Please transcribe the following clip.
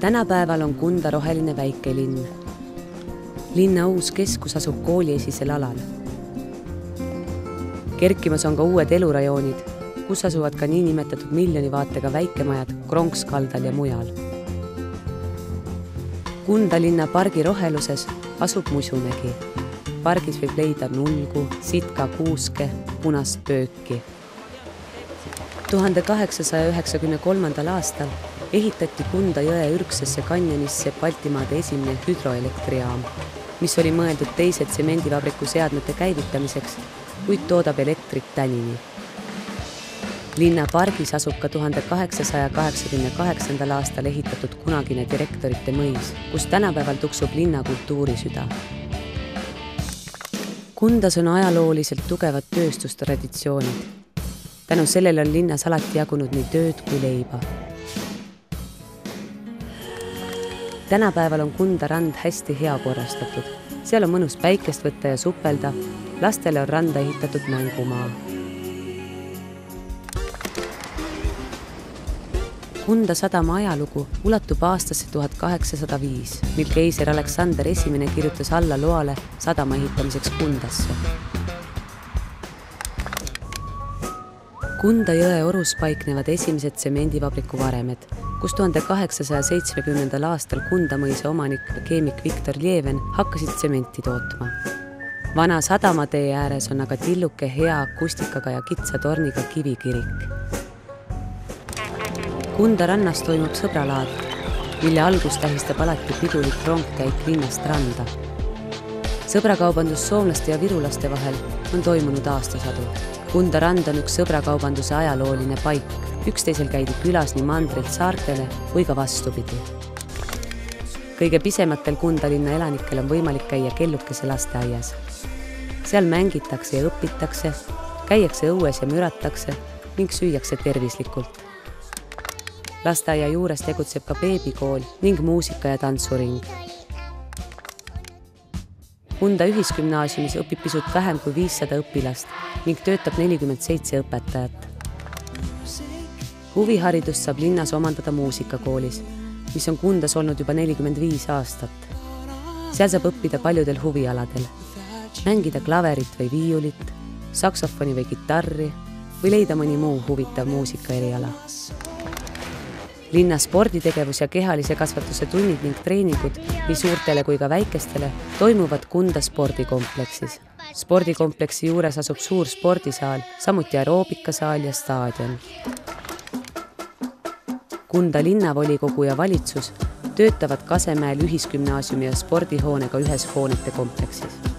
Tänapäeval on Kunda roheline väikelinn. Linna uus keskus asub kooliesisel alal. Kerkimas on ka uued elurajoonid, kus asuvad ka niinimetatud miljonivaatega väikemajad Kronkskaldal ja mujal. Kunda linna pargi roheluses asub Musumägi. Pargis võib leida nulgu, sitka, kuuske, punast pööki. 1893. aastal ehitati Kunda jõe ürgsesse kanjonisse Baltimaade esimene hüdroelektrijaam, mis oli mõeldud teise tsemendivabriku seadmete käivitamiseks, kuid toodab elektrit tänini. Linna pargis asub ka 1888. aastal ehitatud kunagine direktorite mõis, kus tänapäeval tuksub linna kultuurisüda. Kundas on ajalooliselt tugevad tööstustraditsioonid. Tänu sellele on linnas alati jagunud nii tööd kui leiba. Tänapäeval on Kunda rand hästi hea korrastatud. Seal on mõnus päikest võtta ja supelda. Lastele on randa ehitatud mängumaa. Kunda sadama ajalugu ulatub aastasse 1805, mil keiser Aleksander I kirjutas alla loale sadama ehitamiseks Kundasse. Kunda jõe orus paiknevad esimesed tsemendivabriku varemed, kus 1870. aastal Kunda mõisa omanik keemik Viktor Lieven hakkasid tsementi tootma. Vana sadamatee ääres on aga tilluke hea akustikaga ja kitsa torniga kivikirik. Kunda rannas toimub sõbralaad, mille algus tähistab alati pidulik rongkäik linnast randa. Sõbrakaubandus soomlaste ja virulaste vahel on toimunud aastasadu. Kunda rand on üks sõbrakaubanduse ajalooline paik. Üksteisel käidi külas nii mandrilt saartele või ka vastupidi. Kõige pisematel Kunda linna elanikel on võimalik käia Kellukese lasteaias. Seal mängitakse ja õpitakse, käiakse õues ja müratakse ning süüakse tervislikult. Lasteaia juures tegutseb ka beebikool ning muusika- ja tantsuring. Kunda ühisgümnaasiumis õpib pisut vähem kui 500 õpilast ning töötab 47 õpetajat. Huviharidust saab linnas omandada muusikakoolis, mis on Kundas olnud juba 45 aastat. Seal saab õppida paljudel huvialadel. Mängida klaverit või viiulit, saksofoni või kitarri või leida mõni muu huvitav muusikaeriala. Linna sporditegevus ja kehalise kasvatuse tunnid ning treeningud nii suurtele kui ka väikestele toimuvad Kunda spordikompleksis. Spordikompleksi juures asub suur spordisaal, samuti aeroobikasaal ja staadion. Kunda linnavolikogu ja valitsus töötavad Kasemäel ühisgümnaasiumi ja spordihoonega ühes hoonete kompleksis.